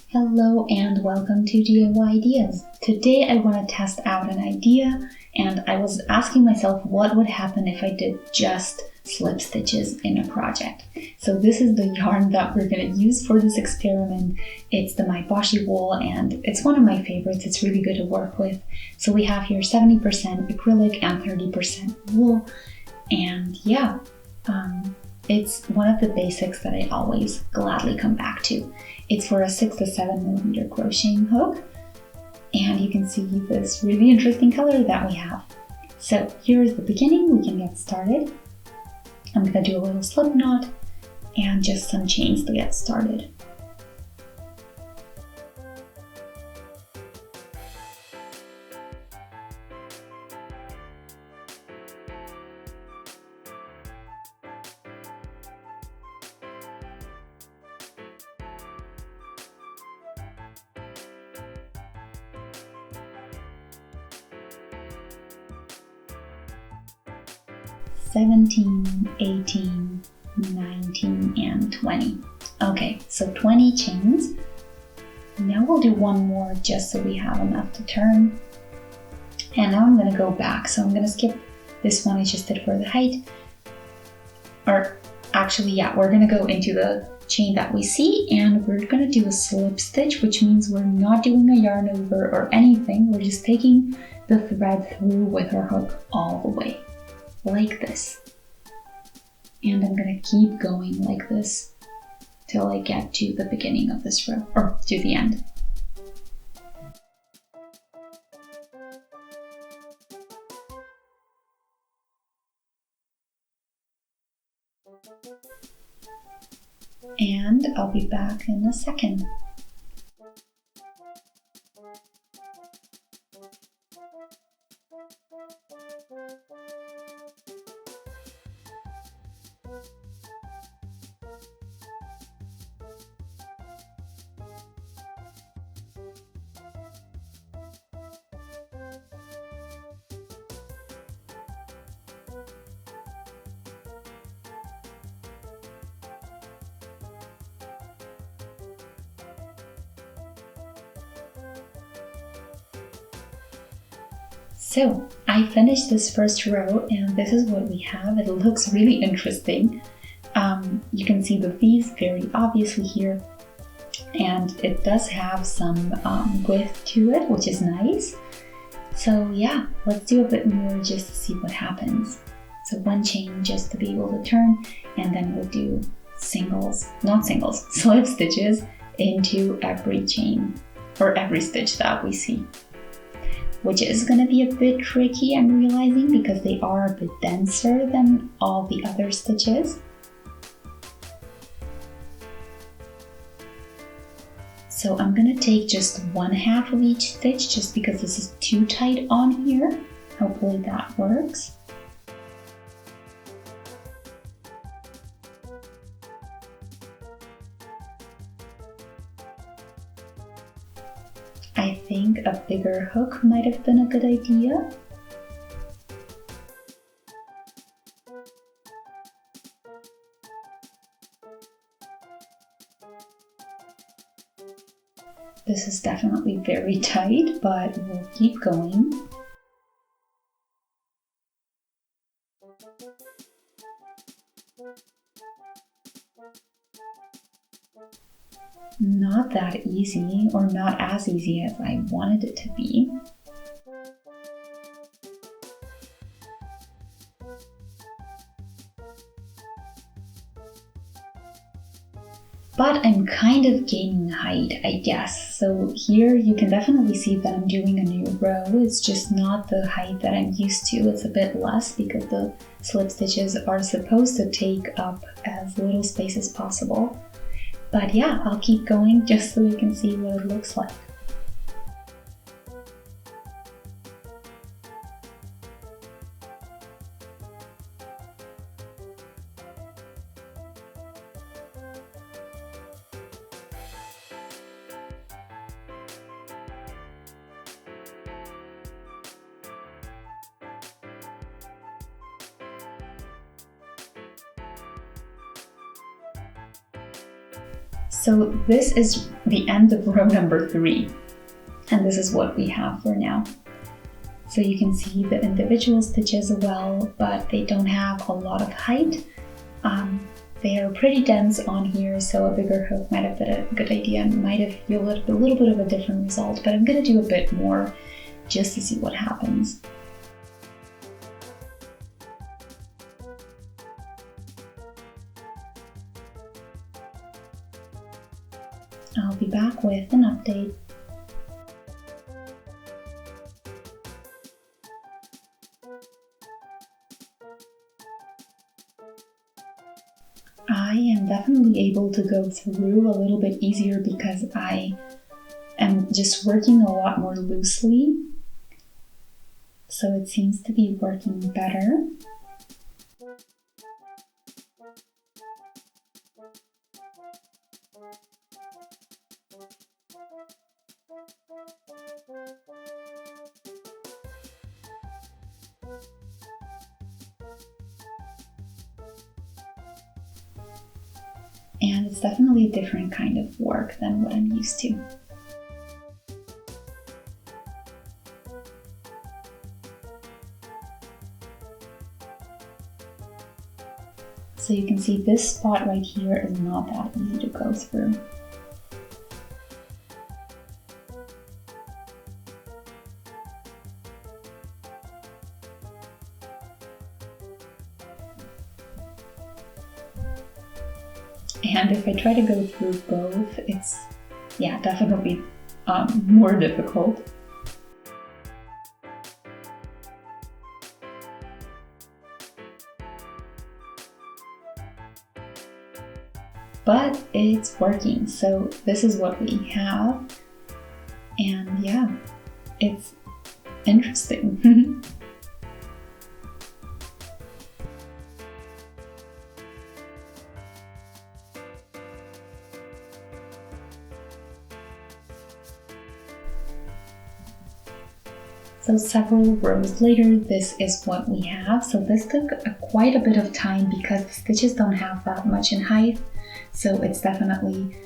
Hello and welcome to DIY Ideas. Today I want to test out an idea, and I was asking myself what would happen if I did just slip stitches in a project. So this is the yarn that we're going to use for this experiment. It's the My Boshi wool, and it's one of my favorites. It's really good to work with. So we have here 70% acrylic and 30% wool, and yeah, it's one of the basics that I always gladly come back to. It's for a 6 to 7 millimeter crocheting hook, and you can see this really interesting color that we have. So here's the beginning. We can get started. I'm going to do a little slip knot and just some chains to get started. "17, 18, 19, and 20. Okay, so 20 chains. Now we'll do one more just so we have enough to turn. And now I'm going to go back. So I'm going to skip this one I just did for the height. Or actually, yeah, we're going to go into the chain that we see, and we're going to do a slip stitch, which means we're not doing a yarn over or anything. We're just taking the thread through with our hook all the way, like this. And I'm gonna keep going like this till I get to the beginning of this row, or to the end. And I'll be back in a second. So I finished this first row, and this is what we have. It looks really interesting. You can see the V's very obviously here, and it does have some width to it, which is nice. So yeah, let's do a bit more just to see what happens. So one chain just to be able to turn, and then we'll do slip stitches into every chain, or every stitch that we see, which is going to be a bit tricky, I'm realizing, because they are a bit denser than all the other stitches. So I'm going to take just 1/2 of each stitch, just because this is too tight on here. Hopefully that works. I think a bigger hook might have been a good idea. This is definitely very tight, but we'll keep going. Not that easy, or not as easy as I wanted it to be. But I'm kind of gaining height, I guess. So here you can definitely see that I'm doing a new row. It's just not the height that I'm used to. It's a bit less because the slip stitches are supposed to take up as little space as possible. But yeah, I'll keep going just so you can see what it looks like. So this is the end of row number 3, and this is what we have for now. So you can see the individual stitches well, but they don't have a lot of height. They are pretty dense on here, so a bigger hook might have been a good idea and might have yielded a little bit of a different result, but I'm going to do a bit more just to see what happens. I'll be back with an update. I am definitely able to go through a little bit easier because I am just working a lot more loosely. So it seems to be working better. And it's definitely a different kind of work than what I'm used to. So you can see this spot right here is not that easy to go through. And if I try to go through both, it's, yeah, definitely more difficult. But it's working, so this is what we have. And yeah, it's interesting. So several rows later, this is what we have. So this took quite a bit of time because the stitches don't have that much in height. So it's definitely,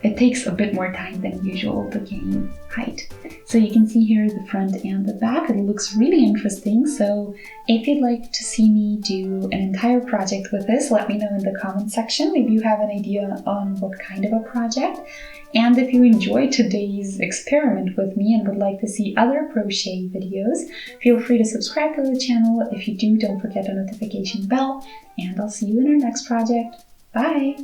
it takes a bit more time than usual to gain height. So you can see here the front and the back. It looks really interesting. So if you'd like to see me do an entire project with this, let me know in the comment section. Maybe you have an idea on what kind of a project. And if you enjoyed today's experiment with me and would like to see other crochet videos, feel free to subscribe to the channel. If you do, don't forget the notification bell, and I'll see you in our next project. Bye!